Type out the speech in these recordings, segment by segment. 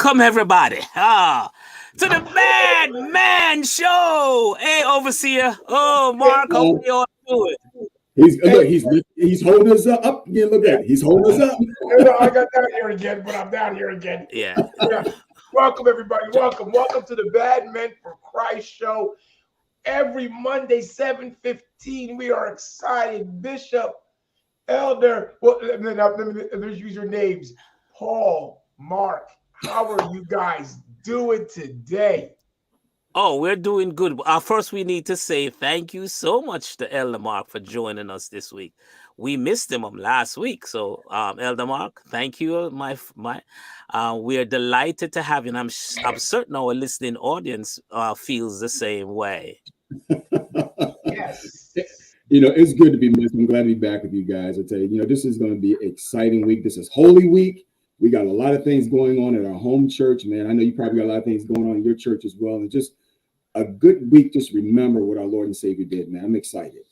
Welcome everybody to the Bad Man Show. Hey, overseer. Oh, Mark, how you all doing? He's holding us up again. Look at it. He's holding us up. I got down here again, but I'm down here again. Yeah. Welcome everybody. Welcome to the Bad Men for Christ show. Every Monday, 7:15. We are excited. Bishop, Elder. Well, let me use your names. Paul, Mark. How are you guys doing today? Oh, we're doing good. First, we need to say thank you so much to Elder Mark for joining us this week. We missed him last week, so Elder Mark, thank you. We are delighted to have you, and I'm certain our listening audience feels the same way. Yes. It's good to be missed. I'm glad to be back with you guys. I tell you, this is going to be an exciting week. This is Holy Week. We got a lot of things going on at our home church, man. I know you probably got a lot of things going on in your church as well. And just a good week. Just remember what our Lord and Savior did, man. I'm excited.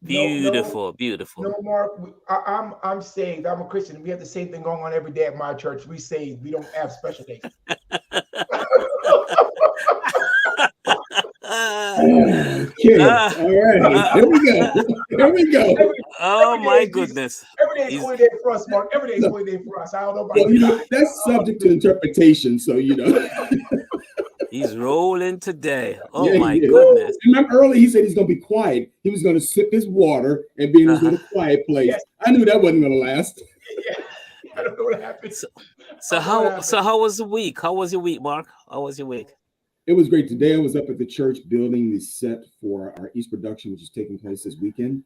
Beautiful. No, Mark, I'm saved. I'm a Christian. We have the same thing going on every day at my church. We saved. We don't have special days. Okay. All right. Here we go. My goodness. Every day is holy day for us, Mark. Every day is holy day for us. I don't know about you. That's subject to interpretation. So, He's rolling today. Oh, yeah, my goodness. Remember earlier he said he's going to be quiet. He was going to sip his water and be in his little quiet place. Yes. I knew that wasn't going to last. Yeah. I don't know what happened. So how was the week? How was your week, Mark? How was your week? It was great. Today I was up at the church building the set for our East production, which is taking place this weekend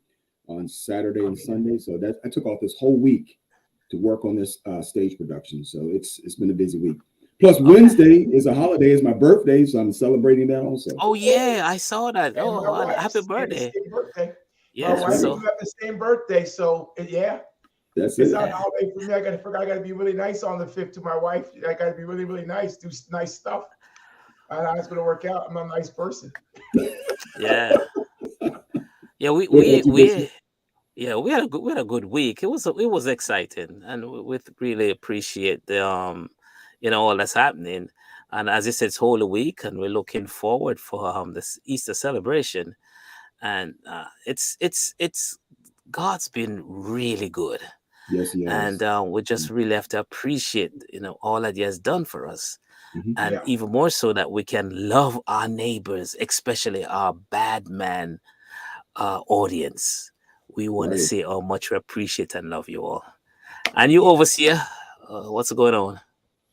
on Saturday and Sunday. So that I took off this whole week to work on this stage production. So it's been a busy week. Plus Wednesday is a holiday. It's my birthday, so I'm celebrating that also. Oh yeah, I saw that. Oh, happy birthday! Yeah, my wife have the same birthday, so yeah. That's it's not a holiday for me. I got to be really nice on the 5th to my wife. I got to be really, really nice, do nice stuff. I know it's going to work out. I'm a nice person. Yeah. We had a good week. It was exciting, and we really appreciate the all that's happening. And as I said, it's Holy Week, and we're looking forward for this Easter celebration. And it's God's been really good. Yes, he has. And we just really have to appreciate all that He has done for us. Mm-hmm. And even more so that we can love our neighbors, especially our bad man audience. We want to say how much we appreciate and love you all. And you, overseer, what's going on?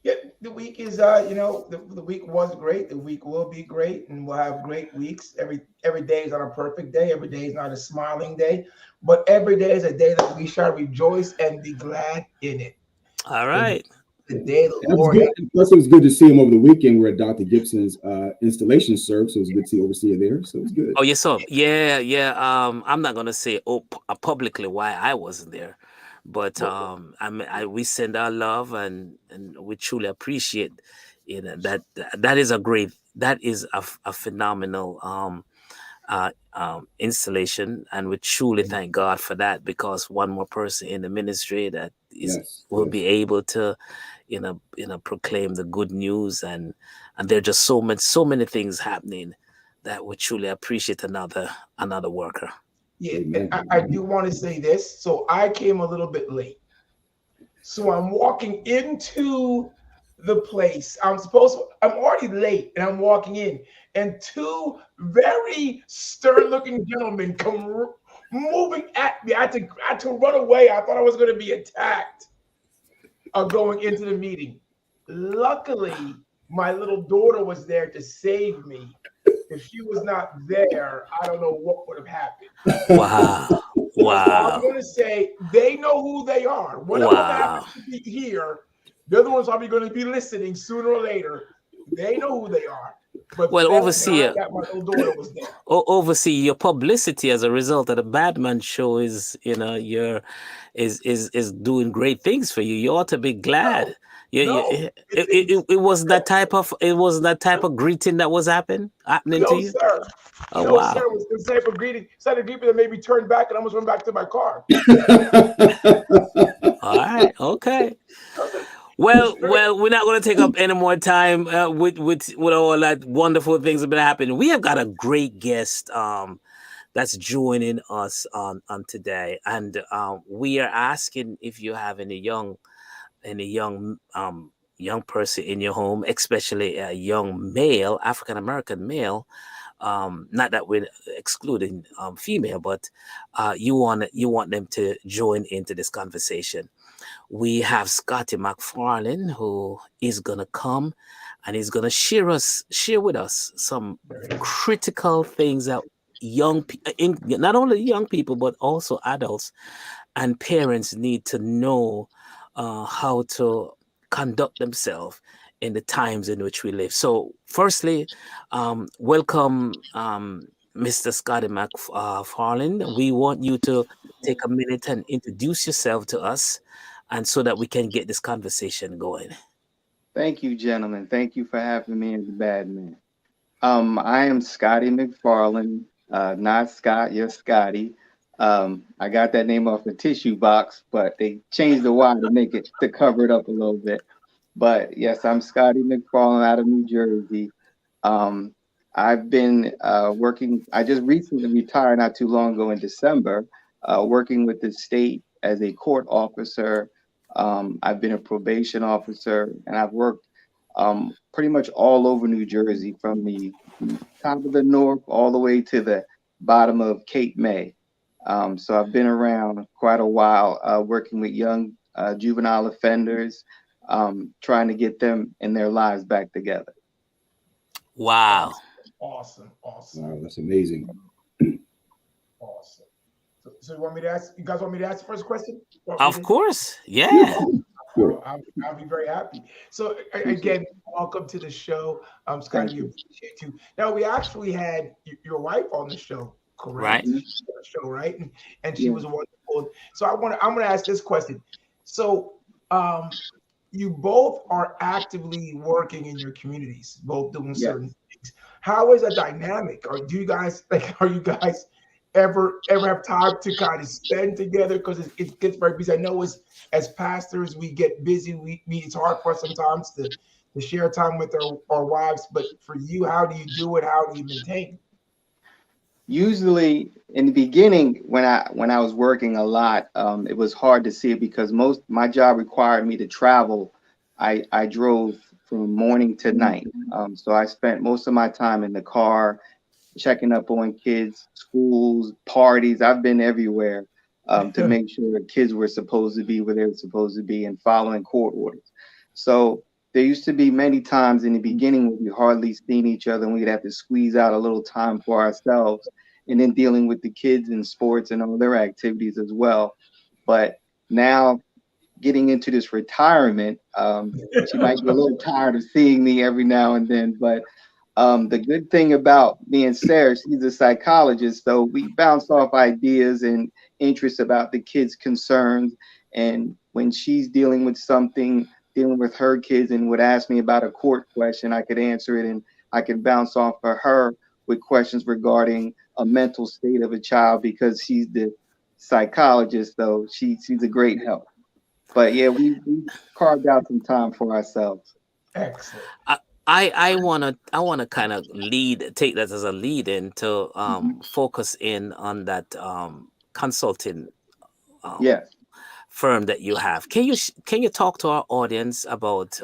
Yeah, the week is the week was great. The week will be great, and we'll have great weeks. Every day is not a perfect day. Every day is not a smiling day, but every day is a day that we shall rejoice and be glad in it. All right. The day of the Lord. Plus, it was good to see him over the weekend. We're at Dr. Gibson's installation service, so it was good to see overseer there. So it was good. Oh, yes, sir. Yeah. I'm not gonna say publicly why I wasn't there, but we send our love and we truly appreciate that is a phenomenal installation, and we truly thank God for that, because one more person in the ministry that will be able to proclaim the good news, and there are just so many things happening that we truly appreciate another worker. Yeah, and I do want to say this. So I came a little bit late. So I'm walking into the place. I'm already late, and I'm walking in, and two very stern-looking gentlemen come moving at me. I had to run away. I thought I was going to be attacked going into the meeting. Luckily, my little daughter was there to save me. If she was not there, I don't know what would have happened. Wow. So I'm going to say they know who they are. Whatever happens to be here, they're the ones probably going to be listening sooner or later. They know who they are. But overseer, my little daughter was there. Overseer, your publicity as a result of the Badman show is doing great things for you. You ought to be glad. It was that type of greeting that was happening to you. Sir. Oh, wow. Sir, it was the type of greeting. Started greeting that made me turn back and almost went back to my car. All right, okay. Well, we're not going to take up any more time with all that wonderful things that have been happening. We have got a great guest that's joining us on today, and we are asking if you have any young person in your home, especially a young male, African American male. Not that we're excluding female, but you want them to join into this conversation. We have Scotty MacFarland who is gonna come and he's gonna share with us some critical things that not only young people but also adults and parents need to know how to conduct themselves in the times in which we live. So, firstly, welcome, Mr. Scotty MacFarland. We want you to take a minute and introduce yourself to us, and so that we can get this conversation going. Thank you, gentlemen. Thank you for having me as a bad man. I am Scotty MacFarland, not Scott, you're Scotty. I got that name off a tissue box, but they changed the Y to make it to cover it up a little bit. But yes, I'm Scotty MacFarland out of New Jersey. Um, I've been working, I just recently retired not too long ago in December, working with the state as a court officer. I've been a probation officer, and I've worked pretty much all over New Jersey, from the top of the north all the way to the bottom of Cape May. So I've been around quite a while, working with young juvenile offenders, trying to get them and their lives back together. Wow. Awesome. Wow, that's amazing. Awesome. So you guys want me to ask the first question? Of course. Yeah. Sure. I'll be very happy. So again, welcome to the show. Scotty, we appreciate you. Now, we actually had your wife on the show, correct? Right. Show, right? And she was wonderful. So I'm gonna ask this question. So you both are actively working in your communities, both doing certain things. How is that dynamic? Or do you guys are you guys ever have time to kind of spend together? Because it gets very busy. I know as pastors we get busy. It's hard for us sometimes to share time with our wives. But for you, how do you do it? How do you maintain? Usually, in the beginning, when I was working a lot, it was hard to see it because my job required me to travel. I drove from morning to night, so I spent most of my time in the car, checking up on kids, schools, parties. I've been everywhere to make sure kids were supposed to be where they were supposed to be and following court orders. So there used to be many times in the beginning when we hardly seen each other and we'd have to squeeze out a little time for ourselves, and then dealing with the kids in sports and all their activities as well. But now, getting into this retirement, she might be a little tired of seeing me every now and then, but the good thing about me and Sarah, she's a psychologist, so we bounce off ideas and interests about the kids' concerns. And when she's dealing with something, dealing with her kids, and would ask me about a court question, I could answer it, and I could bounce off of her with questions regarding a mental state of a child, because she's the psychologist, so she's a great help. But yeah, we carved out some time for ourselves. Excellent. I wanna kind of take that as a lead in to focus in on that consulting Yes. firm that you have. Can you talk to our audience about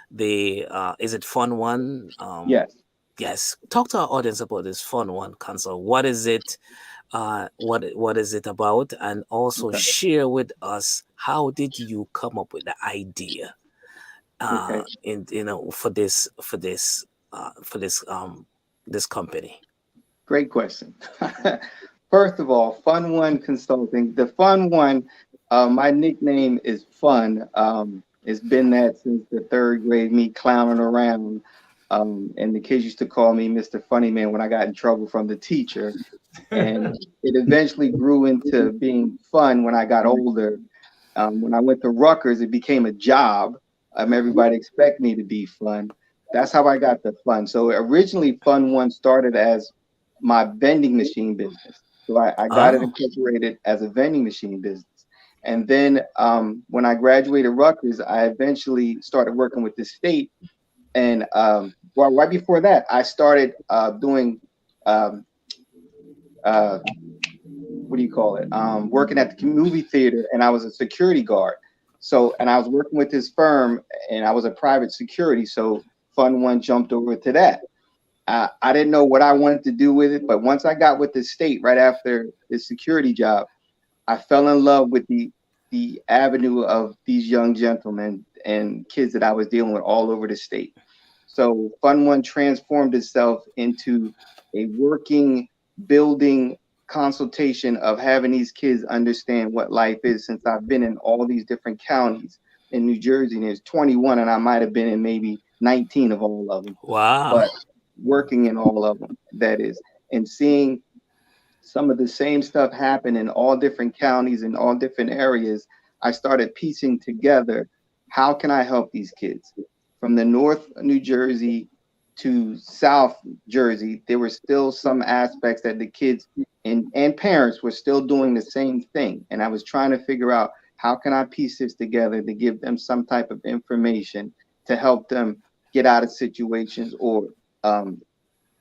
the is it Fun One? Yes. Yes. Talk to our audience about this Fun One consult. What is it? What is it about? And also Okay. share with us, how did you come up with the idea Okay. for this company? Great question. First of all, Fun One Consulting. The Fun One, my nickname is Fun. It's been that since the third grade, me clowning around. And the kids used to call me Mr. Funny Man when I got in trouble from the teacher. And it eventually grew into being fun when I got older. When I went to Rutgers, it became a job. Everybody expect me to be fun. That's how I got the fun. So originally, Fun One started as my vending machine business. So I got it incorporated as a vending machine business. And then when I graduated Rutgers, I eventually started working with the state. And well, right before that, I started doing what do you call it? Working at the movie theater, and I was a security guard. So, and I was working with this firm, and I was a private security. So, Fund One jumped over to that. I didn't know what I wanted to do with it, but once I got with the state right after the security job, I fell in love with the avenue of these young gentlemen and kids that I was dealing with all over the state. So Fund One transformed itself into a working, building consultation of having these kids understand what life is. Since I've been in all these different counties in New Jersey, and there's 21, and I might have been in maybe 19 of all of them. Wow. But working in all of them, that is, and seeing some of the same stuff happen in all different counties and all different areas, I started piecing together, how can I help these kids? From the North New Jersey to South Jersey, there were still some aspects that the kids and parents were still doing the same thing. And I was trying to figure out, how can I piece this together to give them some type of information to help them get out of situations, or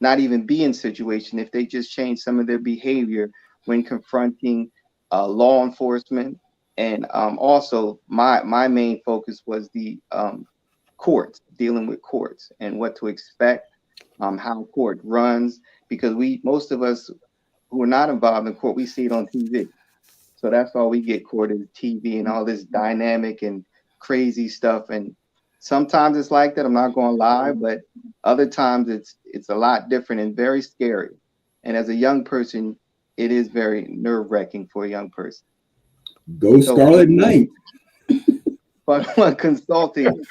not even be in situation if they just change some of their behavior when confronting law enforcement. And also my main focus was the courts, dealing with courts and what to expect, how court runs, because most of us who are not involved in court, we see it on TV. So that's all we get, court is TV and all this dynamic and crazy stuff. And sometimes it's like that, I'm not going to lie, but other times it's a lot different and very scary. And as a young person, it is very nerve-wracking for a young person. Go Scarlet Knight. But consulting,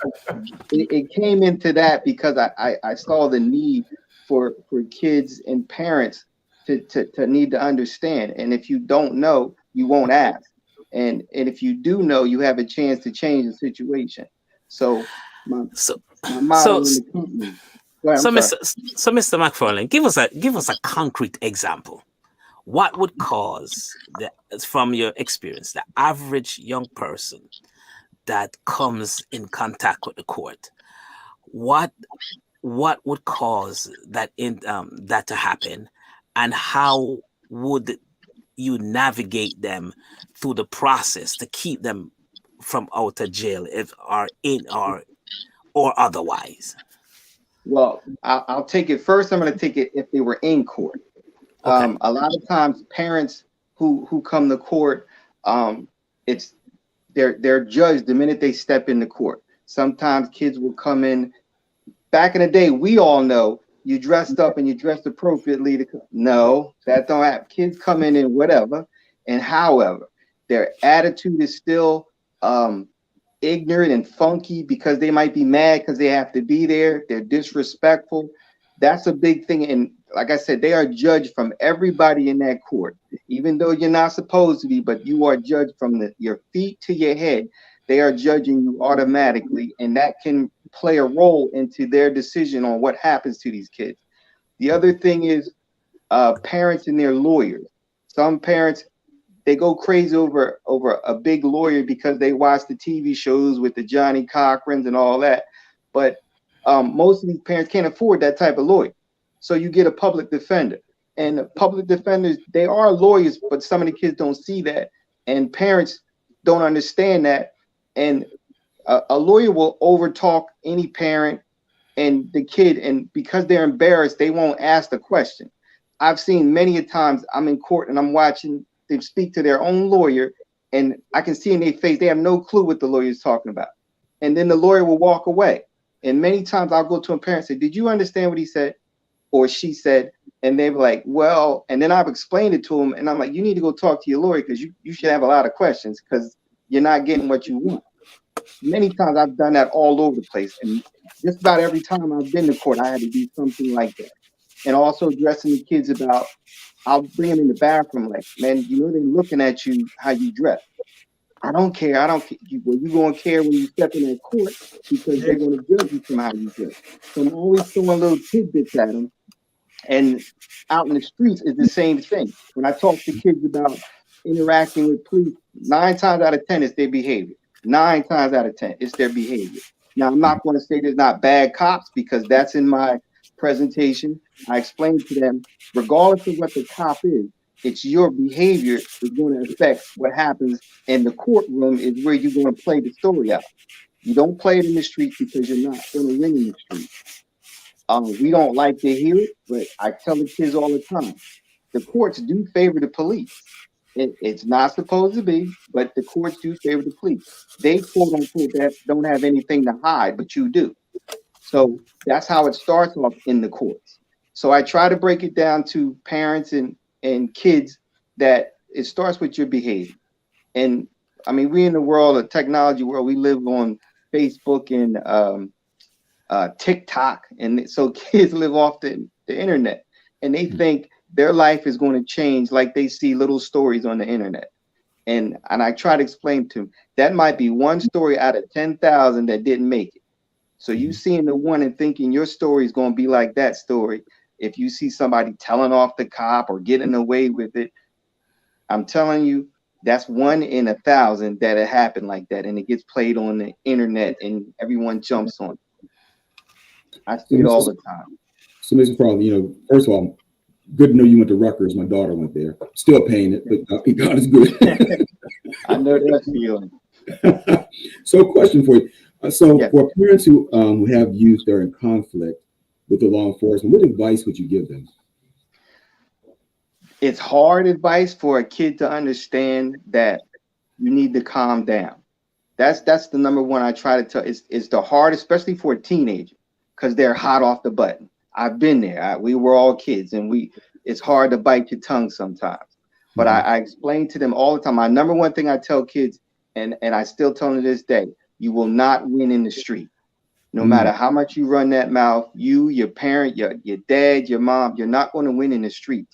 it came into that because I saw the need for kids and parents to need to understand. And if you don't know, you won't ask. And if you do know, you have a chance to change the situation. So my motto in the company. So Mr. MacFarland, give us a concrete example. What would cause, from your experience, the average young person that comes in contact with the court, what would cause that that to happen, and how would you navigate them through the process to keep them from out of jail, if are in or otherwise? Well, I'll take it first. I'm going to take it if they were in court. Okay. A lot of times, parents who come to court, they're judged the minute they step into court. Sometimes kids will come in. Back in the day, we all know you dressed up and you dressed appropriately. No, that don't happen. Kids come in whatever and however. Their attitude is still ignorant and funky because they might be mad because they have to be there. They're disrespectful. That's a big thing. And like I said, they are judged from everybody in that court, even though you're not supposed to be, but you are judged from your feet to your head. They are judging you automatically, and that can play a role into their decision on what happens to these kids. The other thing is parents and their lawyers. Some parents, they go crazy over a big lawyer because they watch the TV shows with the Johnny Cochrans and all that. But most of these parents can't afford that type of lawyer. So you get a public defender. And public defenders, they are lawyers, but some of the kids don't see that. And parents don't understand that. And a lawyer will overtalk any parent and the kid. And because they're embarrassed, they won't ask the question. I've seen many a times I'm in court and I'm watching them speak to their own lawyer, and I can see in their face, they have no clue what the lawyer is talking about. And then the lawyer will walk away. And many times I'll go to a parent and say, did you understand what he said or she said? And they're like, well, and then I've explained it to them. And I'm like, you need to go talk to your lawyer because you should have a lot of questions because you're not getting what you want. Many times I've done that all over the place. And just about every time I've been to court, I had to do something like that. And also addressing the kids about, I'll bring them in the bathroom like, man, you know, they're looking at you, how you dress. I don't care. Well, you're going to care when you step in that court because they're going to judge you from how you dress. So I'm always throwing little tidbits at them. And out in the streets is the same thing. When I talk to kids about interacting with police, 9 times out of 10, it's their behavior. 9 times out of 10, it's their behavior. Now, I'm not going to say there's not bad cops because that's in my presentation. I explained to them, regardless of what the cop is, it's your behavior is going to affect what happens in the courtroom is where you're going to play the story out. You don't play it in the streets because you're not going to win in the streets. We don't like to hear it, but I tell the kids all the time, the courts do favor the police. It's not supposed to be, but the courts do favor the police. They quote unquote that don't have anything to hide, but you do. So that's how it starts off in the courts. So I try to break it down to parents and kids that it starts with your behavior. And I mean, we in the world of technology world, we live on Facebook and TikTok, and so kids live off the internet, and they think their life is going to change like they see little stories on the internet. And I try to explain to them that might be one story out of 10,000 that didn't make it. So you seeing the one and thinking your story is going to be like that story. If you see somebody telling off the cop or getting away with it, I'm telling you, that's 1 in 1,000 that it happened like that, and it gets played on the internet and everyone jumps on it. I see it all the time. So, Mr. Farland, first of all, good to know you went to Rutgers. My daughter went there. Still paying it, but God is good. I know that feeling. So, question for you. For parents who have youth that are in conflict with the law enforcement, what advice would you give them? It's hard advice for a kid to understand that you need to calm down. That's the number one I try to tell. It's the hard, especially for a teenager, because they're hot off the button. I've been there. We were all kids, and it's hard to bite your tongue sometimes. But I explain to them all the time. My number one thing I tell kids, and I still tell them to this day, you will not win in the street. No matter how much you run that mouth, your parent, your dad, your mom, you're not going to win in the street.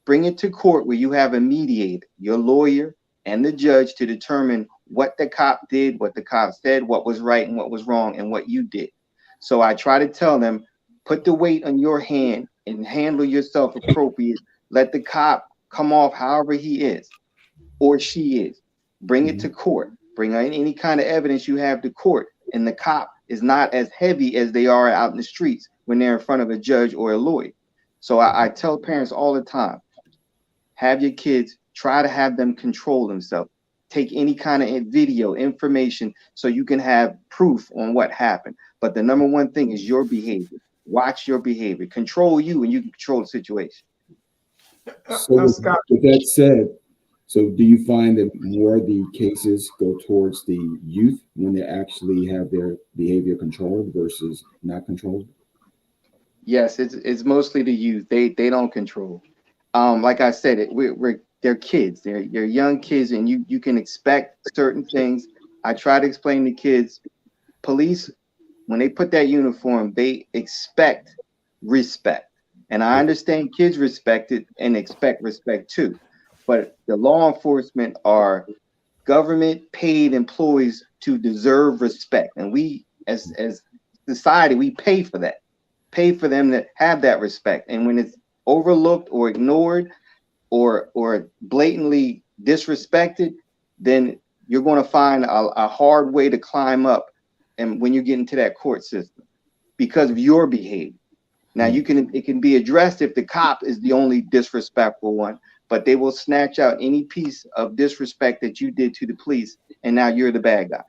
Bring it to court where you have a mediator, your lawyer, and the judge to determine what the cop did, what the cop said, what was right and what was wrong, and what you did. So I try to tell them, put the weight on your hand and handle yourself appropriate. Let the cop come off however he is or she is. Bring it to court. Bring any kind of evidence you have to court. And the cop is not as heavy as they are out in the streets when they're in front of a judge or a lawyer. So I tell parents all the time, have your kids, try to have them control themselves. Take any kind of video, information, so you can have proof on what happened. But the number one thing is your behavior. Watch your behavior. Control you, and you can control the situation. So with that said, so do you find that more of the cases go towards the youth when they actually have their behavior controlled versus not controlled? Yes, it's mostly the youth. They don't control. Like I said, they're kids. They're young kids, and you can expect certain things. I try to explain to kids, police, when they put that uniform, they expect respect. And I understand kids respect it and expect respect too. But the law enforcement are government paid employees to deserve respect. And we as society, we pay for that. Pay for them to have that respect. And when it's overlooked or ignored or blatantly disrespected, then you're going to find a hard way to climb up. And when you get into that court system, because of your behavior. Now it can be addressed if the cop is the only disrespectful one, but they will snatch out any piece of disrespect that you did to the police, and now you're the bad guy.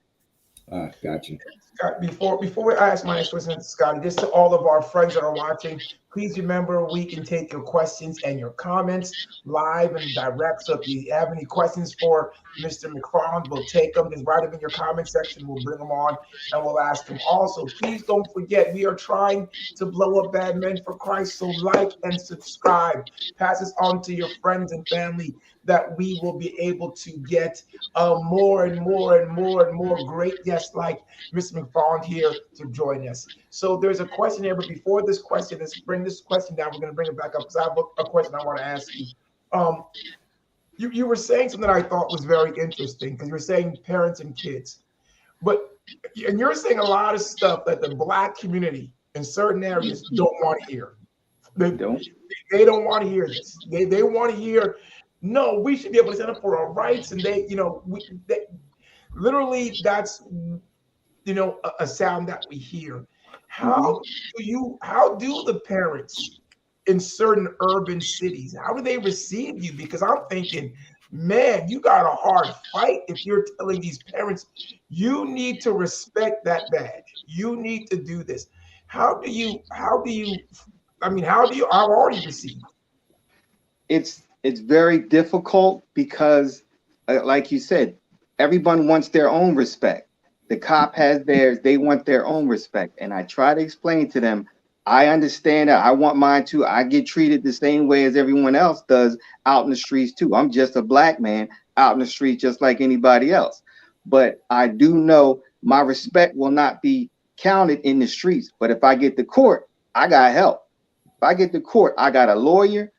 Gotcha. Scott, before I ask my next question, Scotty, just to all of our friends that are watching, please remember we can take your questions and your comments live and direct. So if you have any questions for Mr. MacFarland, we'll take them. Just write them in your comment section. We'll bring them on and we'll ask them. Also, please don't forget, we are trying to blow up Bad Men for Christ. So like and subscribe. Pass this on to your friends and family that we will be able to get more and more great guests like Mr. MacFarland here to join us. So there's a question here, but before this question, let's bring this question down. We're going to bring it back up because I have a question I want to ask you. You were saying something I thought was very interesting because you were saying parents and kids, and you're saying a lot of stuff that the Black community in certain areas don't want to hear. They don't want to hear this. They want to hear No, we should be able to stand up for our rights, and literally that's a sound that we hear. How do the parents in certain urban cities, how do they receive you? Because I'm thinking, man, you got a hard fight if you're telling these parents you need to respect that badge, you need to do this. I've already received. It's very difficult because, like you said, everyone wants their own respect. The cop has theirs; they want their own respect, and I try to explain to them. I understand that. I want mine too. I get treated the same way as everyone else does out in the streets too. I'm just a black man out in the street, just like anybody else. But I do know my respect will not be counted in the streets. But if I get to court, I got help. If I get to court, I got a lawyer.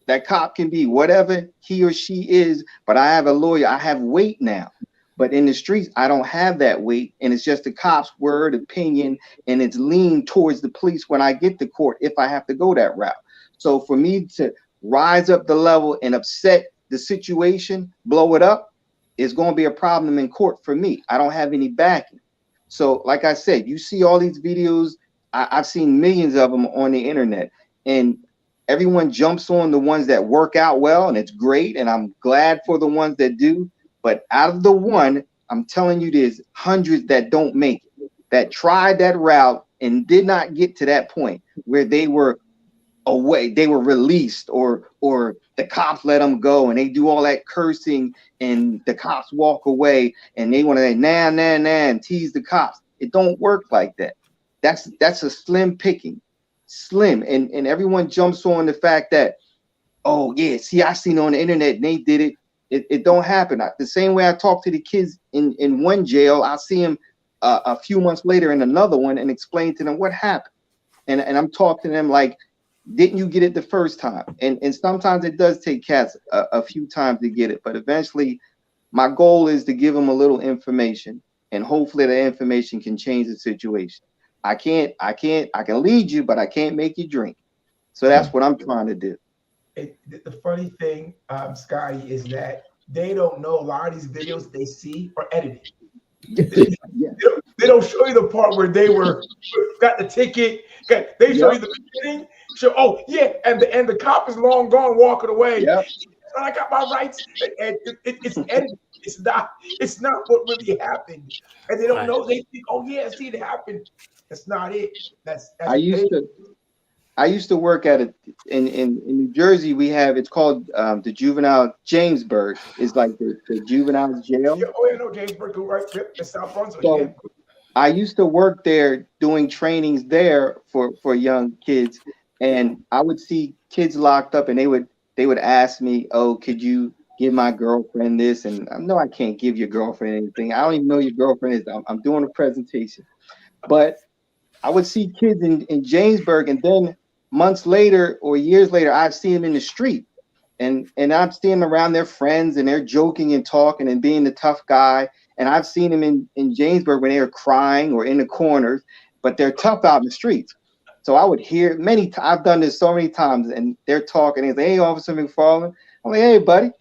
That cop can be whatever he or she is, but I have a lawyer. I have weight now. But in the streets, I don't have that weight. And it's just the cop's word, opinion, and it's leaned towards the police when I get to court if I have to go that route. So for me to rise up the level and upset the situation, blow it up, is going to be a problem in court for me. I don't have any backing. So like I said, you see all these videos. I've seen millions of them on the internet. And everyone jumps on the ones that work out well, and it's great. And I'm glad for the ones that do. But out of the one, I'm telling you, there's hundreds that don't make it, that tried that route and did not get to that point where they were away, they were released, or the cops let them go, and they do all that cursing, and the cops walk away, and they want to say nah, nah, nah, and tease the cops. It don't work like that. That's a slim picking. Slim, and everyone jumps on the fact that, oh yeah, see, I seen it on the internet and they did it. It don't happen. The same way I talk to the kids in one jail, I see them a few months later in another one and explain to them what happened. And I'm talking to them like, didn't you get it the first time? And sometimes it does take cats a few times to get it, but eventually my goal is to give them a little information, and hopefully that information can change the situation. I can lead you, but I can't make you drink. So that's what I'm trying to do. The funny thing, Scotty, is that they don't know a lot of these videos they see are edited. They don't show you the part where they got the ticket. They show you the beginning. Oh yeah, and the cop is long gone, walking away. Yep. I got my rights, and it's edited. It's not what really happened, and they don't know. They think, oh yeah, see, it happened. That's not it. That's I used to work at it in New Jersey. We have, it's called the juvenile Jamesburg. It's like the juvenile jail. Yeah, oh yeah, no, Jamesburg, right? Yep, it's South Brunswick. So yeah. I used to work there doing trainings there for young kids, and I would see kids locked up, and they would ask me, "Oh, could you give my girlfriend this?" And I know I can't give your girlfriend anything. I don't even know your girlfriend is. I'm doing a presentation, but I would see kids in Jamesburg, and then months later or years later, I'd see them in the street, and I'm seeing them around their friends, and they're joking and talking and being the tough guy. And I've seen them in Jamesburg when they were crying or in the corners, but they're tough out in the streets. So I would hear I've done this so many times, and they're talking. And they say, "Hey, Officer MacFarland." I'm like, "Hey, buddy,"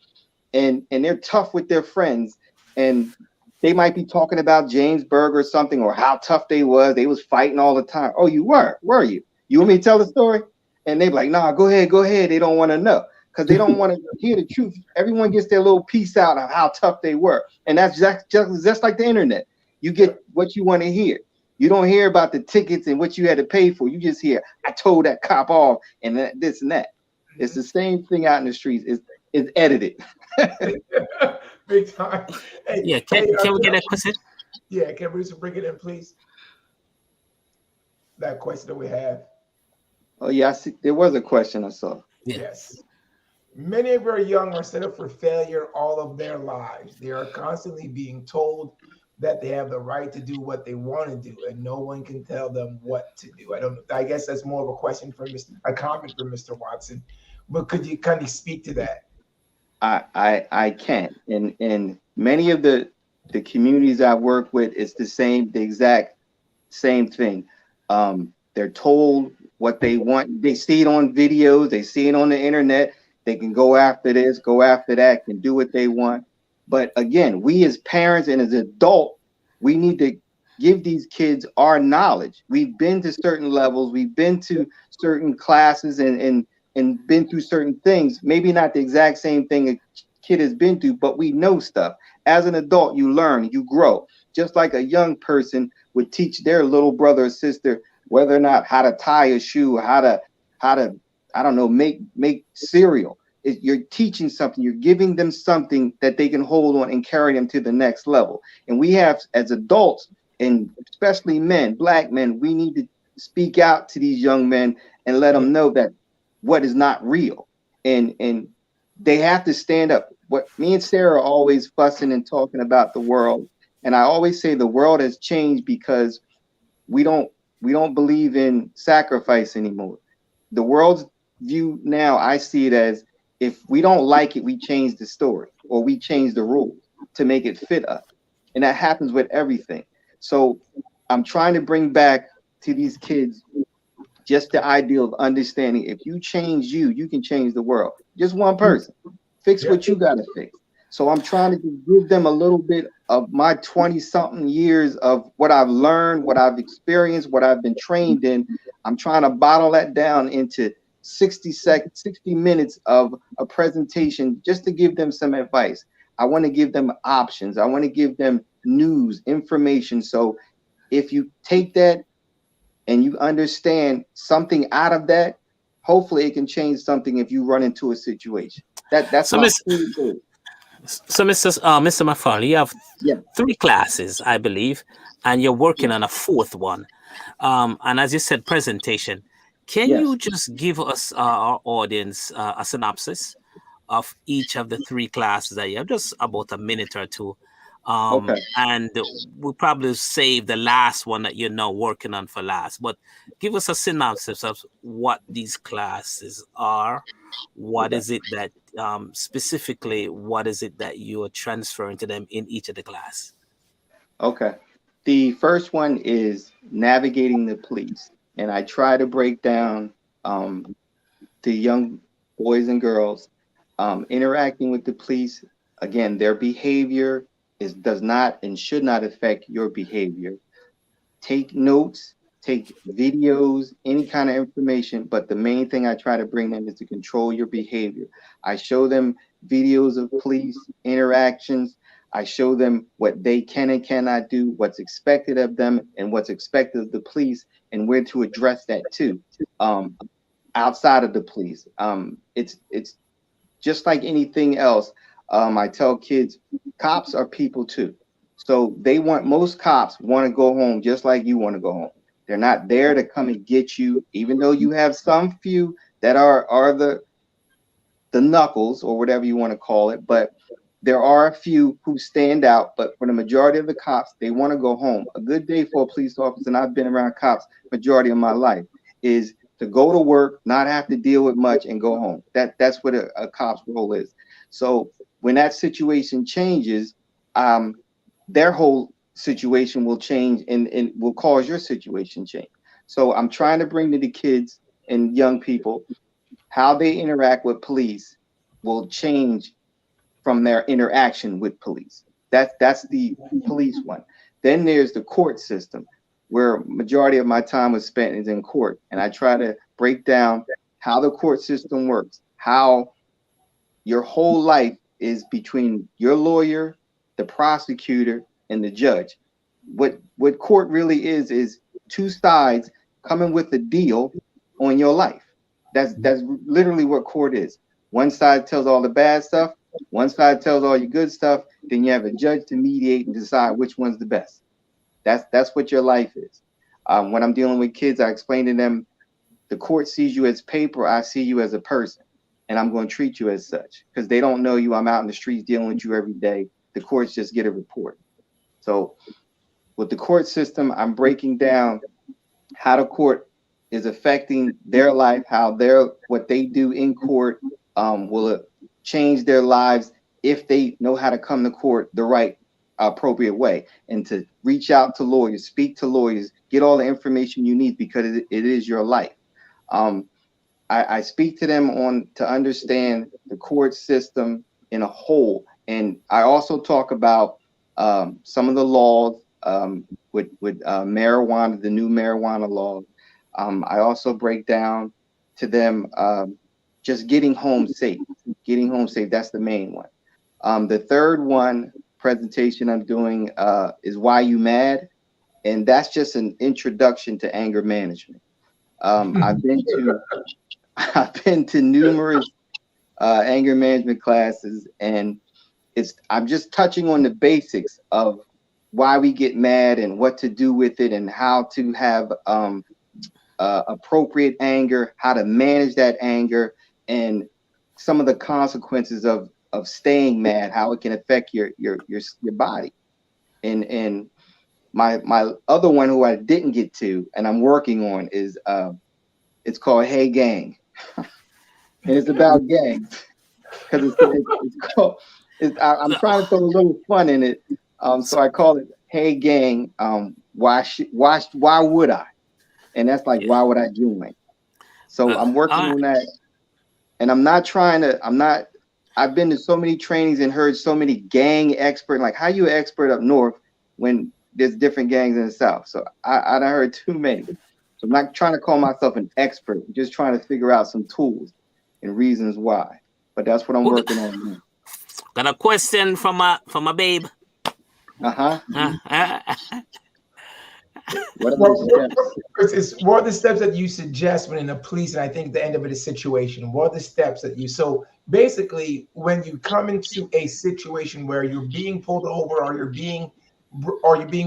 and they're tough with their friends, and they might be talking about Jamesburg or something, or how tough they was. They was fighting all the time. "Oh, you were you? You want me to tell the story?" And they be like, "Nah, go ahead. They don't want to know, because they don't want to hear the truth. Everyone gets their little piece out of how tough they were, and that's just like the internet. You get what you want to hear. You don't hear about the tickets and what you had to pay for. You just hear, I told that cop off, and this and that. It's the same thing out in the streets. It's edited." Big time. Hey, Yeah, can we get that question? Yeah, can we bring it in, please? That question that we have. Oh yeah, I see. There was a question I saw. Yeah. Yes. Many of our young are set up for failure all of their lives. They are constantly being told that they have the right to do what they want to do, and no one can tell them what to do. I guess that's more of a question for a comment from Mr. Watson. But could you kind of speak to that? I can't. In many of the communities I work with, it's the exact same thing. They're told what they want. They see it on videos. They see it on the internet. They can go after this, go after that, can do what they want. But again, we as parents and as adults, we need to give these kids our knowledge. We've been to certain levels, we've been to certain classes and been through certain things. Maybe not the exact same thing a kid has been through, but we know stuff. As an adult, you learn, you grow. Just like a young person would teach their little brother or sister whether or not how to tie a shoe, how to I don't know, make cereal. You're teaching something, you're giving them something that they can hold on and carry them to the next level. And we have, as adults, and especially men, black men, we need to speak out to these young men and let them know that what is not real. And they have to stand up. What me and Sarah are always fussing and talking about the world. And I always say the world has changed because we don't believe in sacrifice anymore. The world's view now, I see it as, if we don't like it, we change the story or we change the rules to make it fit us. And that happens with everything. So I'm trying to bring back to these kids just the idea of understanding, if you change you can change the world. Just one person. Fix what you got to fix. So I'm trying to give them a little bit of my 20-something years of what I've learned, what I've experienced, what I've been trained in. I'm trying to bottle that down into 60 minutes of a presentation just to give them some advice. I want to give them options. I want to give them news, information. So if you take that and you understand something out of that, hopefully it can change something if you run into a situation. That's So, my Mr. MacFarland, you have 3 classes, I believe, and you're working on a 4th one. And as you said, presentation. Can you just give us, our audience, a synopsis of each of the 3 classes that you have? Just about a minute or two. And we'll probably save the last one that you're now working on for last. But give us a synopsis of what these classes are. What is it that specifically? What is it that you are transferring to them in each of the class? Okay. The first one is navigating the police, and I try to break down the young boys and girls interacting with the police. Again, their behavior does not and should not affect your behavior. Take notes, take videos, any kind of information, but the main thing I try to bring them is to control your behavior. I show them videos of police interactions. I show them what they can and cannot do, what's expected of them and what's expected of the police, and where to address that too. Outside of the police, it's just like anything else. I tell kids, cops are people too. So most cops want to go home just like you want to go home. They're not there to come and get you, even though you have some few that are the knuckles or whatever you want to call it. But there are a few who stand out. But for the majority of the cops, they want to go home. A good day for a police officer, and I've been around cops majority of my life, is to go to work, not have to deal with much, and go home. That's what a cop's role is. So when that situation changes, their whole situation will change and will cause your situation change. So I'm trying to bring to the kids and young people how they interact with police will change from their interaction with police. That's the police one. Then there's the court system, where majority of my time was spent is in court. And I try to break down how the court system works, how your whole life is between your lawyer, the prosecutor, and the judge. What court really is 2 sides coming with a deal on your life. That's literally what court is. One side tells all the bad stuff, one side tells all your good stuff, then you have a judge to mediate and decide which one's the best. That's what your life is. When I'm dealing with kids, I explain to them, the court sees you as paper, I see you as a person, and I'm going to treat you as such, because they don't know you. I'm out in the streets dealing with you every day. The courts just get a report. So with the court system, I'm breaking down how the court is affecting their life, how what they do in court will change their lives if they know how to come to court the right appropriate way, and to reach out to lawyers, speak to lawyers, get all the information you need, because it is your life. I speak to them on to understand the court system in a whole, and I also talk about some of the laws with marijuana, the new marijuana law. I also break down to them just getting home safe. Getting home safe, that's the main one. The third one presentation I'm doing is Why You Mad? And that's just an introduction to anger management. I've been to numerous anger management classes, and I'm just touching on the basics of why we get mad and what to do with it and how to have appropriate anger, how to manage that anger, and some of the consequences of staying mad, how it can affect your body. And my other one who I didn't get to and I'm working on is it's called Hey Gang. And it's about gangs because it's called I'm trying to throw a little fun in it. So I call it Hey Gang. Why would I? And that's like, why would I join? So I'm working on that. And I've been to so many trainings and heard so many gang experts. Like, how you an expert up north when there's different gangs in the south? So I done heard too many. So I'm not trying to call myself an expert. I'm just trying to figure out some tools and reasons why. But that's what I'm working on now. Got a question from my babe. What are the steps that you suggest when in the police, and I think the end of it is situation? What are the steps that you, so basically when you come into a situation where you're being pulled over or you're being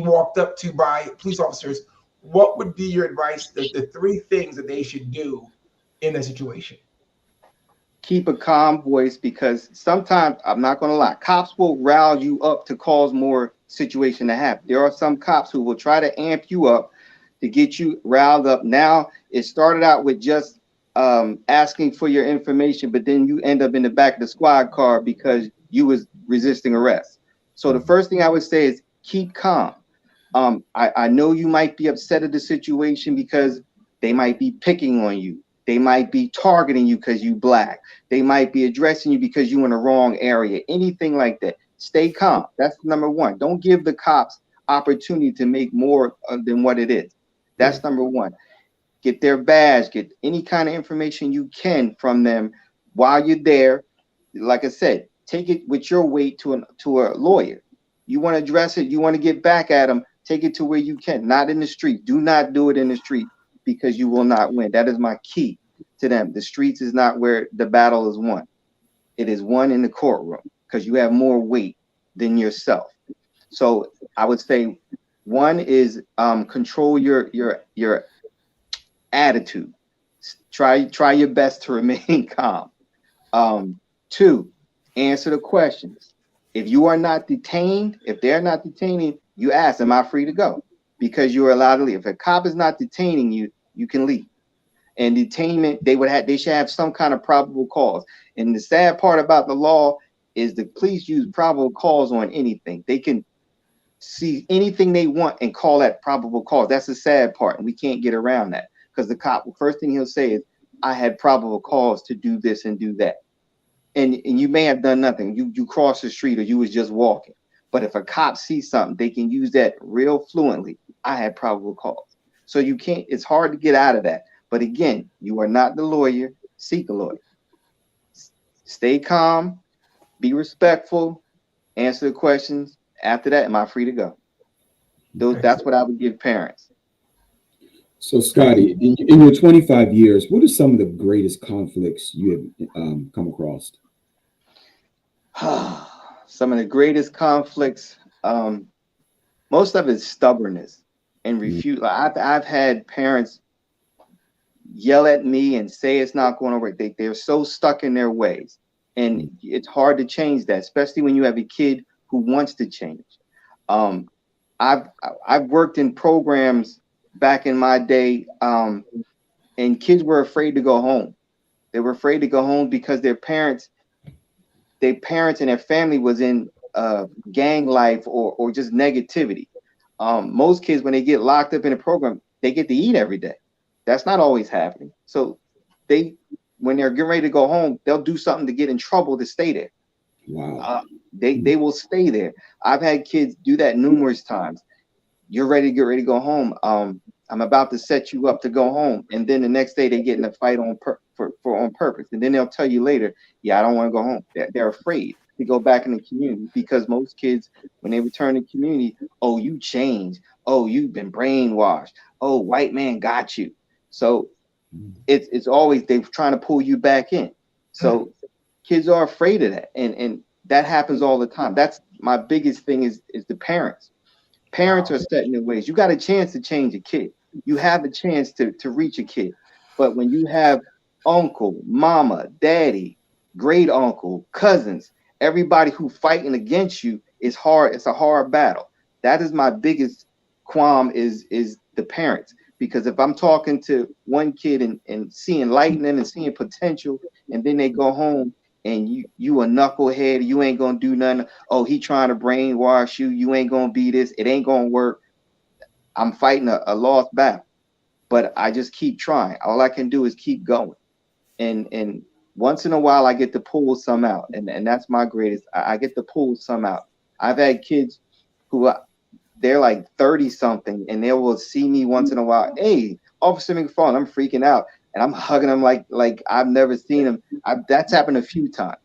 walked up to by police officers, what would be your advice, the three things that they should do in a situation? Keep a calm voice, because sometimes, I'm not going to lie, cops will rile you up to cause more situation to happen. There are some cops who will try to amp you up to get you riled up. Now, it started out with just asking for your information, but then you end up in the back of the squad car because you was resisting arrest. So the first thing I would say is keep calm. I know you might be upset at the situation because they might be picking on you. They might be targeting you because you black. They might be addressing you because you in the wrong area. Anything like that. Stay calm. That's number one. Don't give the cops opportunity to make more than what it is. That's number one. Get their badge. Get any kind of information you can from them while you're there. Like I said, take it with your weight to a lawyer. You want to address it. You want to get back at them. Take it to where you can. Not in the street. Do not do it in the street, because you will not win. That is my key to them. The streets is not where the battle is won. It is won in the courtroom, because you have more weight than yourself. So I would say one is control your attitude. Try your best to remain calm. Two, answer the questions. If you are not detained, if they're not detaining, you ask, am I free to go? Because you are allowed to leave. If a cop is not detaining you, you can leave. And detainment, they should have some kind of probable cause. And the sad part about the law is the police use probable cause on anything. They can see anything they want and call that probable cause. That's the sad part, and we can't get around that, because the cop, the first thing he'll say is, I had probable cause to do this and do that. And you may have done nothing. You crossed the street, or you was just walking. But if a cop sees something, they can use that real fluently. I had probable cause. So you can't, it's hard to get out of that. But again, you are not the lawyer. Seek a lawyer. Stay calm, be respectful, answer the questions. After that, am I free to go? That's what I would give parents. So, Scotty, in your 25 years, what are some of the greatest conflicts you have come across? Some of the greatest conflicts, most of it's stubbornness and refuse. I've had parents yell at me and say it's not going to work. They're so stuck in their ways, and it's hard to change that, especially when you have a kid who wants to change. I've worked in programs back in my day, and kids were afraid to go home. They were afraid to go home because their parents and their family was in gang life or just negativity. Most kids, when they get locked up in a program, they get to eat every day. That's not always happening. So when they're getting ready to go home, they'll do something to get in trouble to stay there. Wow. They will stay there. I've had kids do that numerous times. You're ready to get ready to go home. I'm about to set you up to go home, and then the next day they get in a fight on purpose, and then they'll tell you later, yeah, I don't want to go home. They're afraid to go back in the community, because most kids, when they return to community, oh, you changed, oh, you've been brainwashed, oh, white man got you. So it's always they're trying to pull you back in. So kids are afraid of that, and that happens all the time. That's my biggest thing is the parents. Parents are set in their ways. You got a chance to change a kid. You have a chance to reach a kid. But when you have uncle, mama, daddy, great uncle, cousins, everybody who fighting against you, is hard. It's a hard battle. That is my biggest qualm is the parents. Because if I'm talking to one kid and seeing lightning and seeing potential, and then they go home and you a knucklehead, you ain't gonna do nothing. Oh, he trying to brainwash you. You ain't gonna be this. It ain't gonna work. I'm fighting a lost battle, but I just keep trying. All I can do is keep going. And once in a while, I get to pull some out, and that's my greatest. I get to pull some out. I've had kids who they're like 30 something, and they will see me once in a while. Hey, Officer MacFarland, I'm freaking out. And I'm hugging them like I've never seen them. That's happened a few times.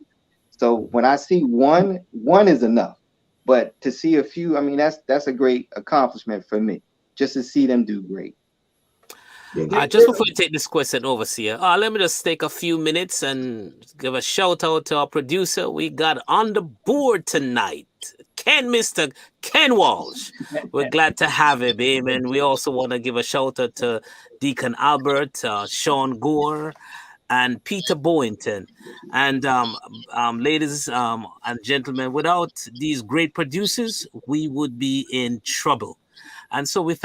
So when I see one is enough. But to see a few, I mean, that's a great accomplishment for me, just to see them do great. Just before you take this question, Overseer, let me just take a few minutes and give a shout out to our producer. We got on the board tonight, Mr. Ken Walsh. We're glad to have him, amen. We also want to give a shout out to Deacon Albert, Sean Gore, and Peter Boynton. And ladies and gentlemen, without these great producers, we would be in trouble. And so we're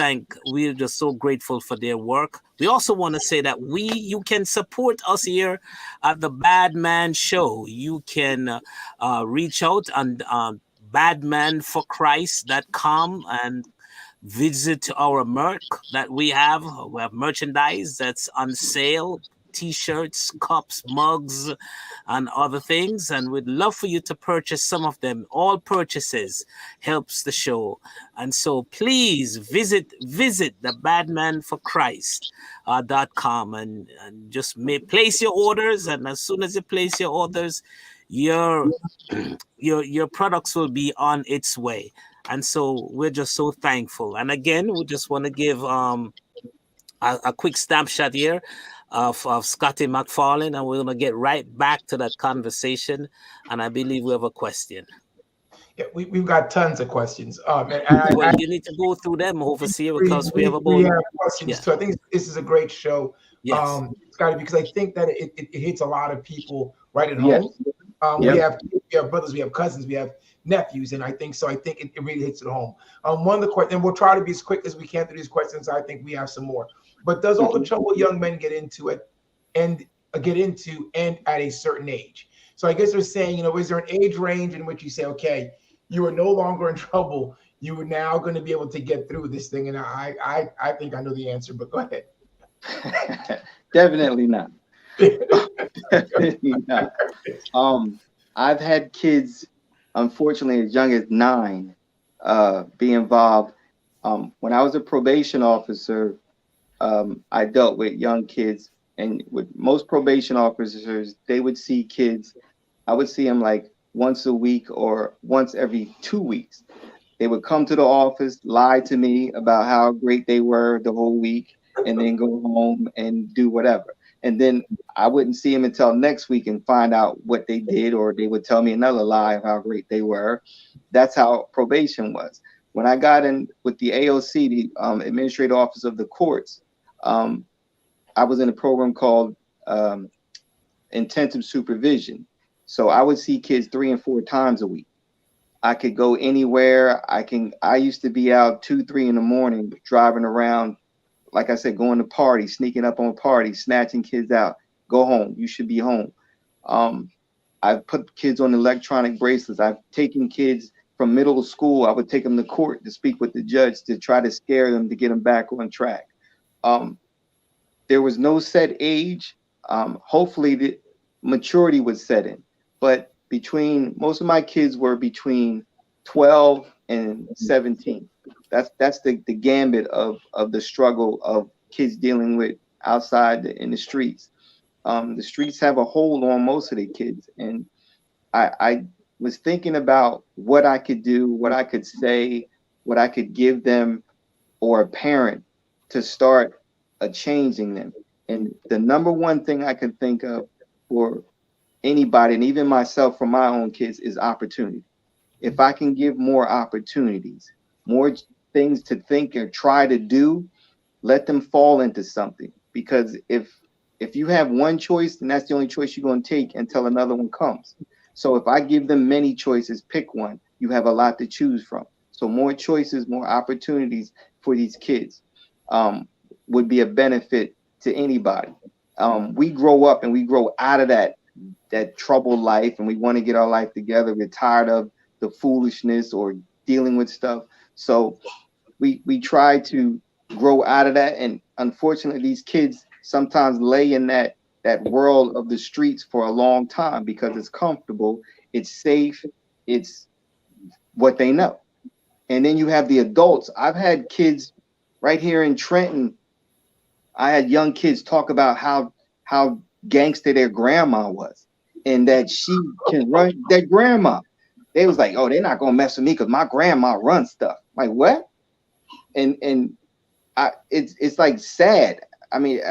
just so grateful for their work. We also want to say that you can support us here at the Bad Man Show. You can reach out on badmanforchrist.com and visit our merch that we have. We have merchandise that's on sale. T-shirts, cups, mugs, and other things, and we'd love for you to purchase some of them. All purchases helps the show, and so please visit the badmanforchrist.com and just place your orders. And as soon as you place your orders, your products will be on its way. And so we're just so thankful. And again, we just want to give a quick snapshot here of Scotty MacFarland, and we're going to get right back to that conversation. And I believe we have a question. Yeah, we've got tons of questions. You need to go through them, Overseer, because we have questions too. I think this is a great show, Scotty, because I think that it hits a lot of people right at home. We have brothers, we have cousins, we have nephews, and I think it really hits it home. One of the questions, and we'll try to be as quick as we can through these questions. I think we have some more. But does all the trouble young men get into and at a certain age? So I guess they're saying, is there an age range in which you say, okay, you are no longer in trouble, you are now going to be able to get through this thing? And I think I know the answer, but go ahead. Definitely not. Definitely not. I've had kids, unfortunately, as young as 9, be involved. When I was a probation officer, I dealt with young kids, and with most probation officers, they would see kids. I would see them like once a week or once every 2 weeks. They would come to the office, lie to me about how great they were the whole week, and then go home and do whatever. And then I wouldn't see them until next week and find out what they did, or they would tell me another lie of how great they were. That's how probation was. When I got in with the AOC, the Administrative Office of the Courts, I was in a program called intensive supervision. So I would see kids 3 and 4 times a week. I could go anywhere. I used to be out 2, 3 in the morning, driving around, like I said, going to parties, sneaking up on parties, snatching kids out. Go home. You should be home. I've put kids on electronic bracelets. I've taken kids from middle school. I would take them to court to speak with the judge to try to scare them to get them back on track. There was no set age. hopefully the maturity would set in. But most of my kids were between 12 and 17. That's the gambit of the struggle of kids dealing with outside in the streets. The streets have a hold on most of the kids, and I was thinking about what I could do, what I could say, what I could give them, or a parent to start changing them. And the number one thing I can think of for anybody, and even myself for my own kids, is opportunity. If I can give more opportunities, more things to think or try to do, let them fall into something. Because if you have one choice, then that's the only choice you're going to take until another one comes. So if I give them many choices, pick one, you have a lot to choose from. So more choices, more opportunities for these kids would be a benefit to anybody. We grow up and we grow out of that troubled life, and we want to get our life together. We're tired of the foolishness or dealing with stuff. So we try to grow out of that. And unfortunately, these kids sometimes lay in that world of the streets for a long time because it's comfortable, it's safe, it's what they know. And then you have the adults. I've had kids right here in Trenton. I had young kids talk about how gangster their grandma was, and that she can run their grandma. They was like, oh, they're not gonna mess with me because my grandma runs stuff. Like, what? And it's like sad. I mean,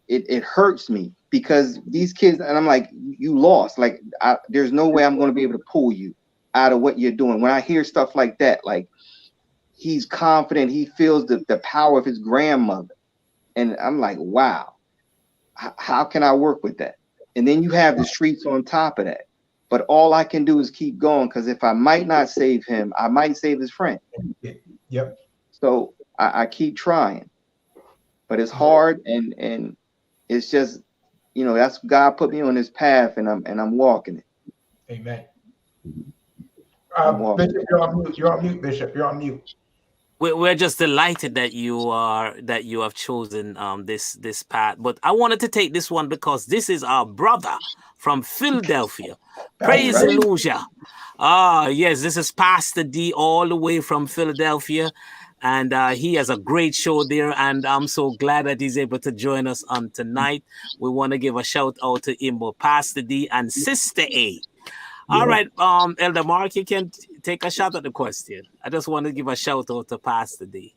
it hurts me because these kids, and I'm like, you lost. Like, there's no way I'm going to be able to pull you out of what you're doing. When I hear stuff like that, like, he's confident, he feels the power of his grandmother, and I'm like, wow, how can I work with that? And then you have the streets on top of that. But all I can do is keep going, because if I might not save him, I might save his friend. Yep. So I keep trying. But it's hard, and it's just, that's God put me on this path, and I'm walking it. Amen. Bishop, you're on mute. You're on mute, Bishop. You're on mute. We're just delighted that you have chosen this path. But I wanted to take this one because this is our brother from Philadelphia. Praise right. Hallelujah. Yes, this is Pastor D all the way from Philadelphia. And he has a great show there, and I'm so glad that he's able to join us on tonight. We want to give a shout out to him, Pastor D and Sister A. All right, Elder Mark, you can take a shot at the question. I just want to give a shout out to Pastor D.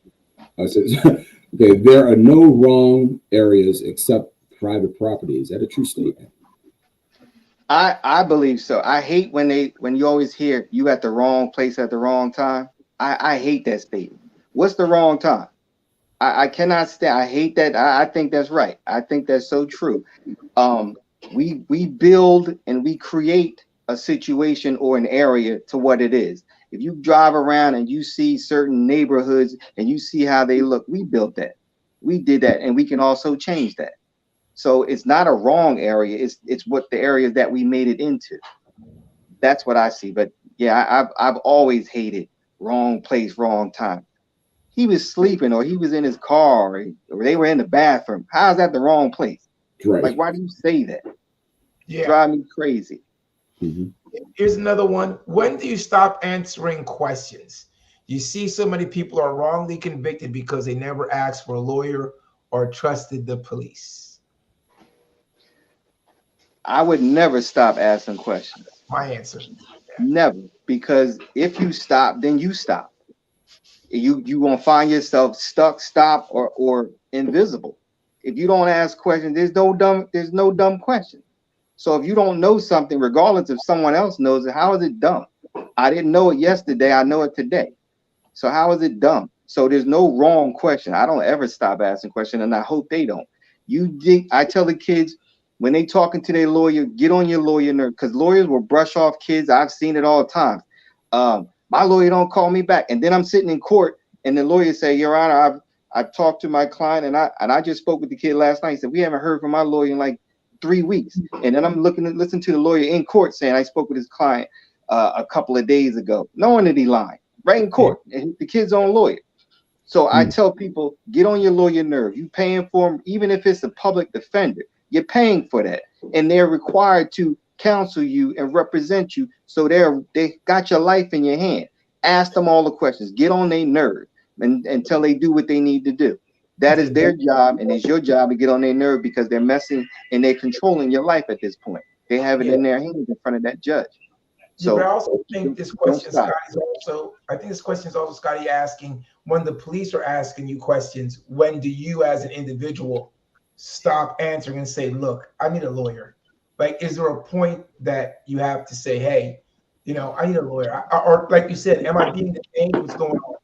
Okay, there are no wrong areas except private property. Is that a true statement? I believe so. I hate when you always hear you at the wrong place at the wrong time. I hate that statement. What's the wrong time? I cannot stand. I hate that. I think that's right. I think that's so true. We build and we create a situation or an area to what it is. If you drive around and you see certain neighborhoods and you see how they look, we built that. We did that, and we can also change that. So it's not a wrong area. It's what the areas that we made it into. That's what I see. But yeah, I've always hated wrong place, wrong time. He was sleeping, or he was in his car, or they were in the bathroom. How is that the wrong place? Right. Like, why do you say that? Yeah. Drive me crazy. Mm-hmm. Here's another one. When do you stop answering questions? You see so many people are wrongly convicted because they never asked for a lawyer or trusted the police. I would never stop asking questions. My answer. Never. Because if you stop, then you stop. You gonna find yourself stuck, stopped, or invisible. If you don't ask questions, there's no dumb question. So if you don't know something, regardless if someone else knows it, how is it dumb? I didn't know it yesterday, I know it today. So how is it dumb? So there's no wrong question. I don't ever stop asking questions, and I hope they don't. I tell the kids when they talking to their lawyer, get on your lawyer nerve, because lawyers will brush off kids. I've seen it all the time. My lawyer don't call me back, and then I'm sitting in court, and the lawyer say, Your Honor, I've talked to my client, and I just spoke with the kid last night. He said, we haven't heard from my lawyer in like 3 weeks. And then I'm listening to the lawyer in court saying I spoke with his client a couple of days ago, knowing that he lied, right in court, and the kid's own lawyer. So I tell people, get on your lawyer nerve. You paying for him, even if it's a public defender. You're paying for that, and they're required to counsel you and represent you. So they got your life in your hand. Ask them all the questions. Get on their nerve until they do what they need to do. That is their job, and it's your job to get on their nerve because they're messing and they're controlling your life at this point. They have it in their hands in front of that judge. So but I also think this question, Scotty, is also, I think this question is also, Scotty, asking, when the police are asking you questions, when do you as an individual stop answering and say, look, I need a lawyer? Like, is there a point that you have to say, hey, I need a lawyer? Or like you said, am I being detained? What's going on?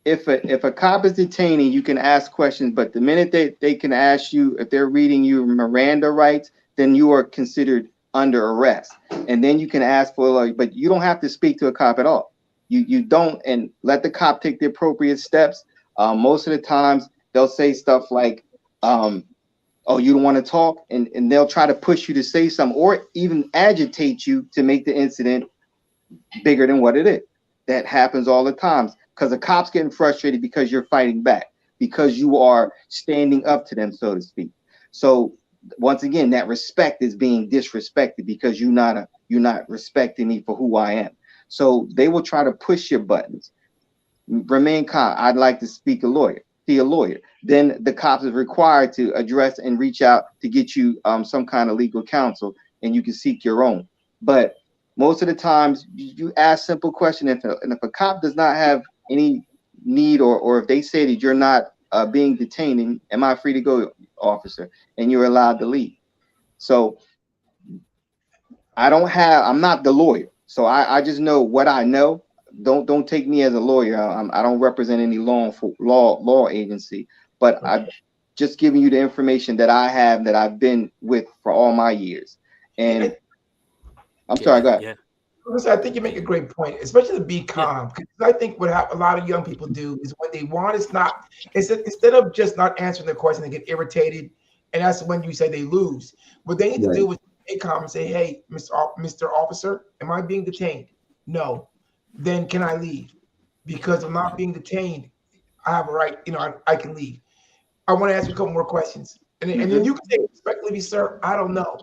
If a cop is detaining, you can ask questions, but the minute they can ask you, if they're reading you Miranda rights, then you are considered under arrest. And then you can ask for a lawyer, but you don't have to speak to a cop at all. You don't, and let the cop take the appropriate steps. Most of the times they'll say stuff like, oh, you don't want to talk, and they'll try to push you to say something or even agitate you to make the incident bigger than what it is. That happens all the time because the cop's getting frustrated because you're fighting back, because you are standing up to them, so to speak. So once again, that respect is being disrespected because you're not respecting me for who I am. So they will try to push your buttons. Remain calm. I'd like to see a lawyer. Then the cops is required to address and reach out to get you some kind of legal counsel, and you can seek your own. But most of the times you ask simple questions, and if a cop does not have any need, or if they say that you're not being detained, am I free to go, officer? And you're allowed to leave. So I'm not the lawyer. So I just know what I know. Don't take me as a lawyer. I don't represent any law agency, but I'm just giving you the information that I have, that I've been with for all my years. And I'm sorry, go ahead. Yeah. I think you make a great point, especially to be calm. Because I think what a lot of young people do is when they want, instead of just not answering the question, they get irritated, and that's when you say they lose. What they need to do is be calm and say, "Hey, Mr. Officer, am I being detained? No. Then can I leave? Because I'm not being detained. I have a right. I can leave. I want to ask you a couple more questions, and then you can say respectfully, sir, I don't know.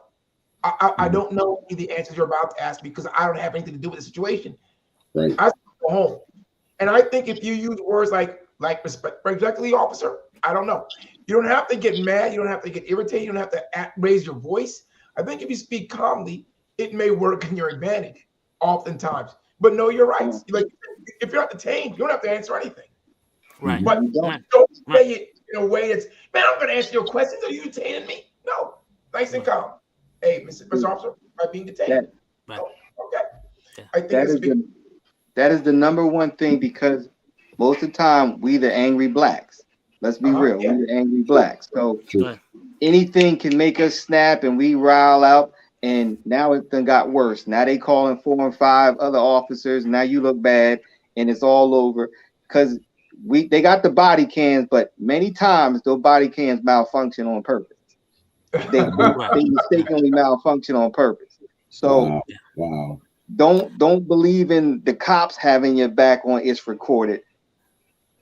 I don't know the answers you're about to ask because I don't have anything to do with the situation. Right. I go home. And I think if you use words like respectfully, officer, I don't know. You don't have to get mad. You don't have to get irritated. You don't have to raise your voice. I think if you speak calmly, it may work in your advantage oftentimes. But know your rights. Like, if you're not detained, you don't have to answer anything. Right. But don't say it in a way that's, man, I'm going to answer your questions. Are you detaining me? No. Nice and calm. Hey, Mr. Officer, am I being detained? Right. Oh, okay. I think that is the number one thing, because most of the time we the angry blacks. Let's be real. We're the angry blacks. So anything can make us snap and we rile out. And now it done got worse. Now they calling 4 and 5 other officers. Now you look bad, and it's all over because they got the body cams, but many times those body cams malfunction on purpose. They mistakenly malfunction on purpose. So wow. Don't believe in the cops having your back on it's recorded.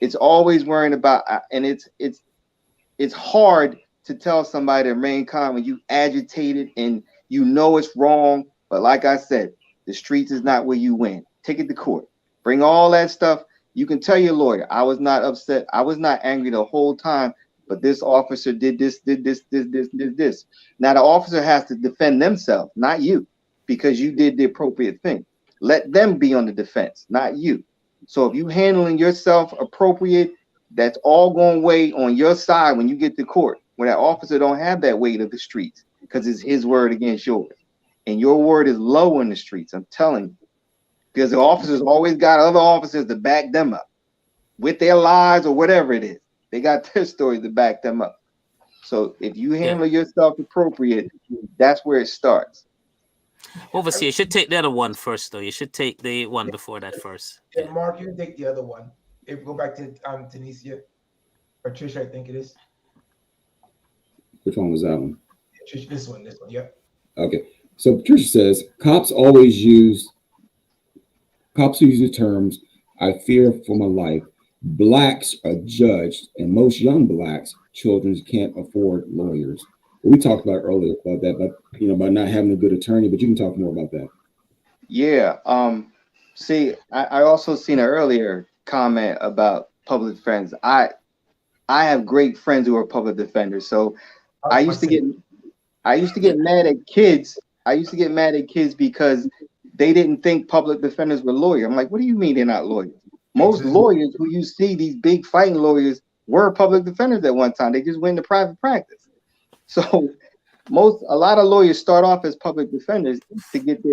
It's always worrying about, and it's hard to tell somebody to remain calm when you agitated and you know it's wrong. But like I said, the streets is not where you win. Take it to court. Bring all that stuff. You can tell your lawyer, I was not upset. I was not angry the whole time, but this officer did this. Now the officer has to defend themselves, not you, because you did the appropriate thing. Let them be on the defense, not you. So if you handling yourself appropriate, that's all going to weigh on your side when you get to court, where that officer don't have that weight of the streets, because it's his word against yours. And your word is low in the streets, I'm telling you. Because the officers always got other officers to back them up with their lies or whatever it is. They got their stories to back them up. So if you handle yourself appropriate, that's where it starts. Overseer, you should take the other one first, though. You should take the one before that first. Yeah, Mark, you can take the other one. If we go back to Tunisia, or Trisha, I think it is. Which one was that one? Trisha, this one, yep. Okay. So Patricia says, cops use the terms, I fear for my life. Blacks are judged, and most young blacks, children can't afford lawyers. We talked about earlier about that, but about not having a good attorney. But you can talk more about that. Yeah. See, I also seen an earlier comment about public defenders. I have great friends who are public defenders. So I used to get mad at kids. I used to get mad at kids because they didn't think public defenders were lawyers. I'm like, what do you mean they're not lawyers? Most lawyers who you see, these big fighting lawyers, were public defenders at one time. They just went into private practice. So a lot of lawyers start off as public defenders to get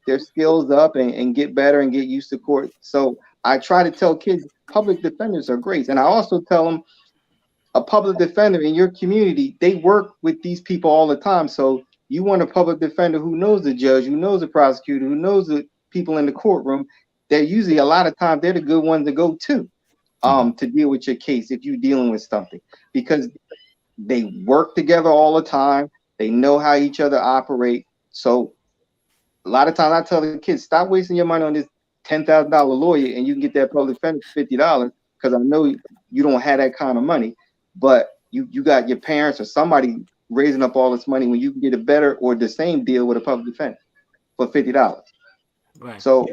their skills up and get better and get used to court. So I try to tell kids public defenders are great. And I also tell them a public defender in your community, they work with these people all the time. So you want a public defender who knows the judge, who knows the prosecutor, who knows the people in the courtroom. They're usually a lot of times they're the good ones to go to deal with your case if you're dealing with something, because they work together all the time. They know how each other operate. So a lot of times I tell the kids, stop wasting your money on this $10,000 lawyer and you can get that public defender for $50, because I know you don't have that kind of money, but you got your parents or somebody raising up all this money when you can get a better or the same deal with a public defender for $50. Right. So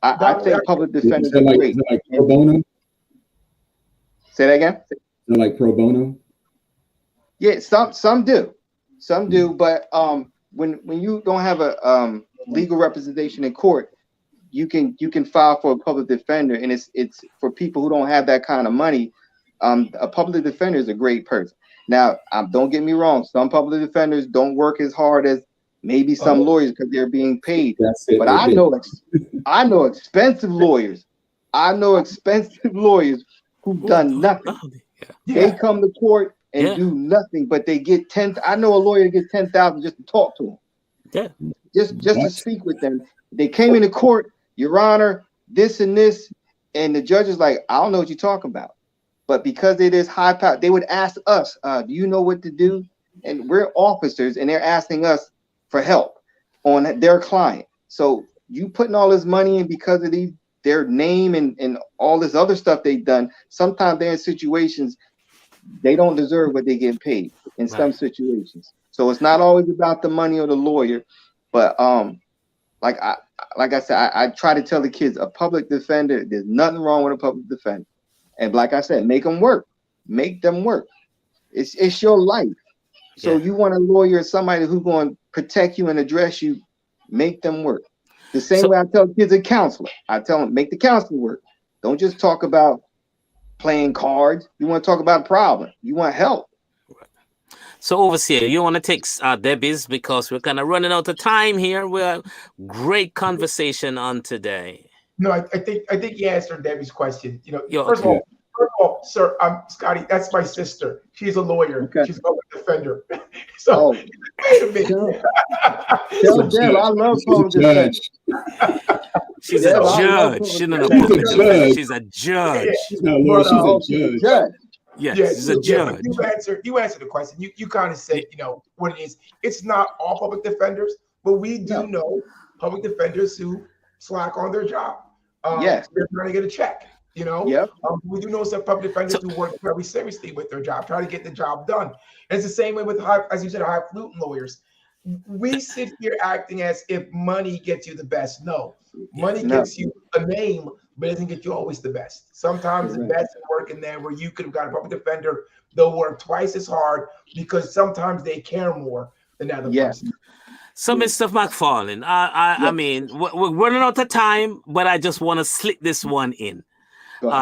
I think public defenders are great. Is that like pro bono? Say that again? Is that like pro bono? Yeah, some do. Some do, but when you don't have a legal representation in court, you can file for a public defender, and it's for people who don't have that kind of money. A public defender is a great person. Now, don't get me wrong, some public defenders don't work as hard as maybe some lawyers because they're being paid. That's it. But I know expensive lawyers. I know expensive lawyers who've done nothing. They come to court and do nothing, but they get I know a lawyer that gets $10,000 just to talk to them. Yeah. Just to speak with them. They came into court, Your Honor, this and this, and the judge is like, I don't know what you're talking about. But because it is high power, they would ask us, do you know what to do? And we're officers, and they're asking us for help on their client. So you putting all this money in because of their name and all this other stuff they've done. Sometimes they're in situations they don't deserve what they get paid in some situations. So it's not always about the money or the lawyer, but like I said, I try to tell the kids a public defender. There's nothing wrong with a public defender, and like I said, make them work. Make them work. It's your life. So you want a lawyer, somebody who's going to protect you and address you. Make them work. The same way I tell kids a counselor. I tell them make the counselor work. Don't just talk about playing cards. You want to talk about a problem. You want help. So overseer, you want to take Debbie's, because we're kind of running out of time here. We're great conversation on today. No, I think you answered Debbie's question. First of all, sir, Scotty, that's my sister. She's a lawyer. Okay. She's a public defender. So wait a minute. Tell Deb, I love public defense. She's a judge. She's not a public defender. She's a judge. She's not a lawyer. She's a judge. Yes, she's a judge. You answered the question. You kind of said, what it is. It's not all public defenders, but we do know public defenders who slack on their job. They're trying to get a check. We do know some public defenders who work very seriously with their job, trying to get the job done. And it's the same way with, as you said, highfalutin lawyers. We sit here acting as if money gets you the best. No, money gets you a name, but it doesn't get you always the best. Sometimes the best is working there where you could have got a public defender. They'll work twice as hard because sometimes they care more than the other person. So, Mr. MacFarland, I mean, we're running out of time, but I just want to slip this one in.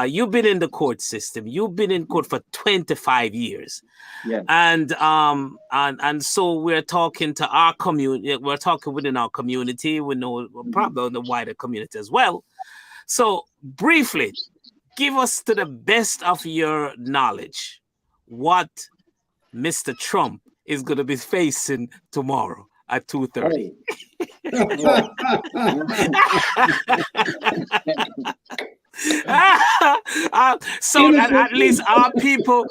You've been in the court system. You've been in court for 25 years. And so we're talking to our community. We're talking within our community. We know probably the wider community as well. So briefly, give us, to the best of your knowledge, what Mr. Trump is going to be facing tomorrow at 2:30. So at least our people,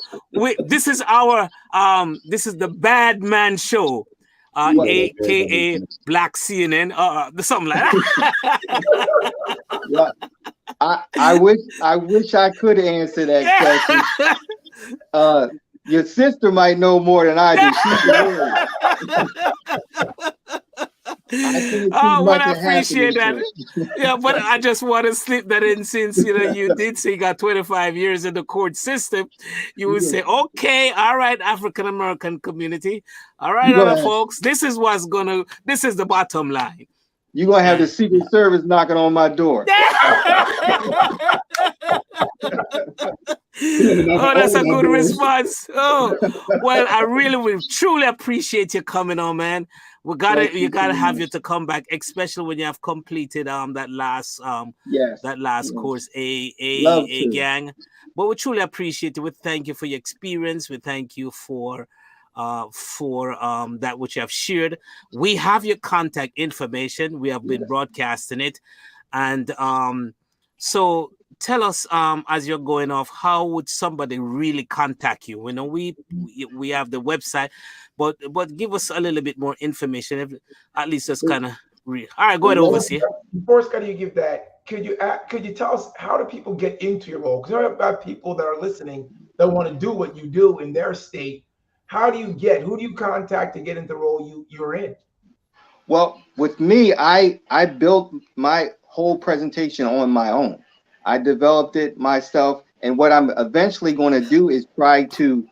this is the Bad Man Show, aka Black CNN, something like that. I wish I could answer that question. Your sister might know more than I do. She's the word. I can't see Oh, well, much I of half of appreciate this that. shit. Yeah, but I just want to slip that in since you did say you got 25 years in the court system. You would say, okay, all right, African American community, all right, other folks, this is the bottom line. You're gonna have the Secret Service knocking on my door. Oh, that's a good response. Oh, well, I really will truly appreciate you coming on, man. You gotta have you to come back, especially when you have completed that last course, a gang. But we truly appreciate it. We thank you for your experience. We thank you for that which you have shared. We have your contact information. We have been broadcasting it, and so tell us as you're going off, how would somebody really contact you? You know, we have the website, but give us a little bit more information, at least just kind of all right, go ahead, overseer. Before Scotty, you give that, could you tell us how do people get into your role? Because there are about people that are listening that want to do what you do in their state. Who do you contact to get into the role you're in? Well, with me, I built my whole presentation on my own. I developed it myself, and what I'm eventually going to do is try to,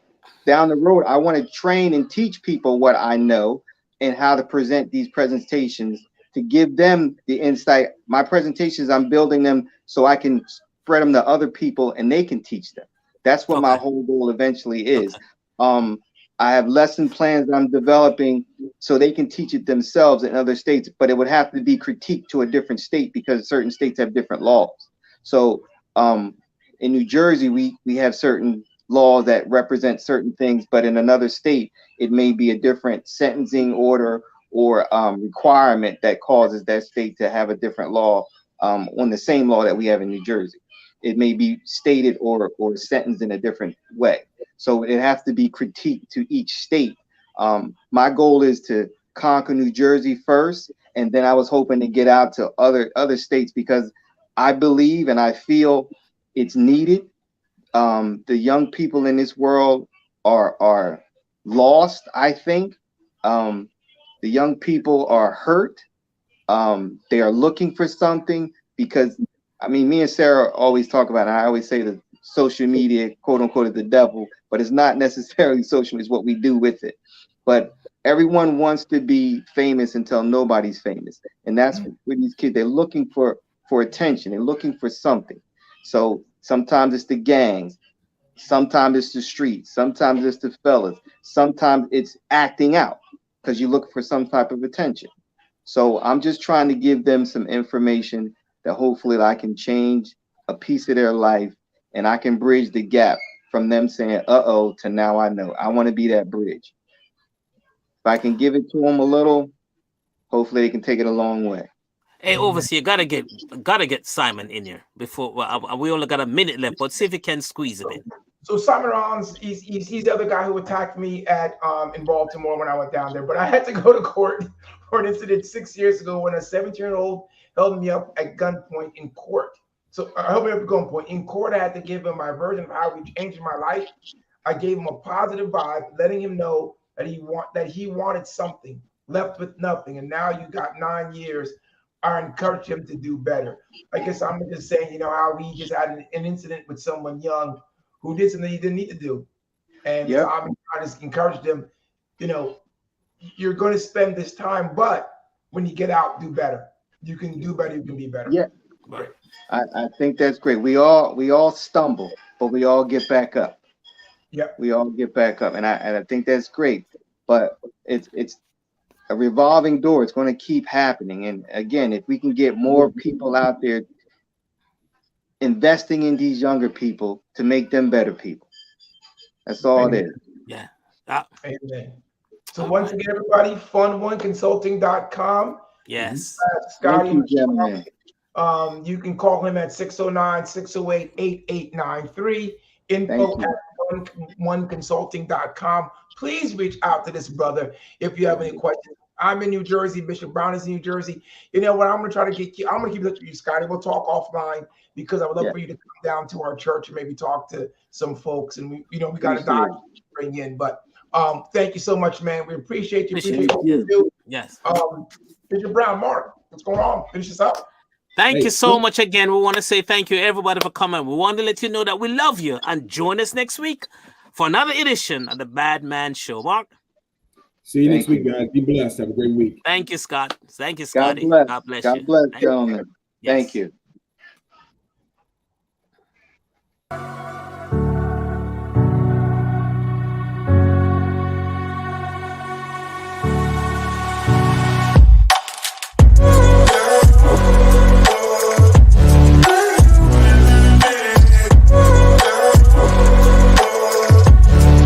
down the road, I want to train and teach people what I know and how to present these presentations to give them the insight. My presentations, I'm building them so I can spread them to other people and they can teach them. That's what my whole goal eventually is. I have lesson plans I'm developing so they can teach it themselves in other states, but it would have to be critiqued to a different state because certain states have different laws. So in New Jersey, we have certain laws that represent certain things, but in another state, it may be a different sentencing order or requirement that causes that state to have a different law on the same law that we have in New Jersey. It may be stated or sentenced in a different way. So it has to be critiqued to each state. My goal is to conquer New Jersey first, and then I was hoping to get out to other states because I believe and I feel it's needed. The young people in this world are lost, I think. The young people are hurt. They are looking for something because, I mean, me and Sarah always talk about it. I always say that social media, quote unquote, is the devil, but it's not necessarily social, it's what we do with it. But everyone wants to be famous until nobody's famous. And that's with these kids. They're looking for attention. They're looking for something. So sometimes it's the gangs. Sometimes it's the streets. Sometimes it's the fellas. Sometimes it's acting out because you look for some type of attention. So I'm just trying to give them some information that hopefully I can change a piece of their life and I can bridge the gap from them saying, uh-oh, to now I know. I want to be that bridge. If I can give it to them a little, hopefully they can take it a long way. Hey, overseer, gotta get Simon in here before we only got a minute left, but see if you can squeeze him in. So Simon Rollins, he's the other guy who attacked me in Baltimore when I went down there. But I had to go to court for an incident 6 years ago when a 17-year-old held me up at gunpoint in court. So I held me up at gunpoint in court. I had to give him my version of how we changed my life. I gave him a positive vibe, letting him know that he wanted something, left with nothing, and now you got 9 years. I encourage him to do better. I guess I'm just saying, how he just had an incident with someone young who did something he didn't need to do. And so I just encouraged him, you're going to spend this time, but when you get out, do better. You can do better. You can be better. Yeah. Right. I think that's great. We all stumble, but we all get back up. Yeah. We all get back up. And I think that's great. But it's a revolving door. It's going to keep happening. And again, if we can get more people out there investing in these younger people to make them better people, that's all it is. Yeah. Amen. So once again, everybody, fun1consulting.com. Yes. Scotty, thank you, gentlemen. You can call him at 609-608-8893. info@oneconsulting.com. Please reach out to this brother if you have any questions. I'm in New Jersey. Bishop Brown is in New Jersey. You know what? I'm going to try to get you. I'm going to keep in touch with you, Scotty. We'll talk offline because I would love for you to come down to our church and maybe talk to some folks. And we got to dodge bring in. But thank you so much, man. We appreciate you. Appreciate Appreciate what you do. Yes. Bishop Brown, Mark, what's going on? Finish this up. Thank you so much again. We want to say thank you, everybody, for coming. We want to let you know that we love you and join us next week for another edition of the Bad Man Show. Mark? See you next week, guys. Be blessed. Have a great week. Thank you, Scott. Thank you, Scotty. God bless. God bless, you. gentlemen. Yes. Thank you.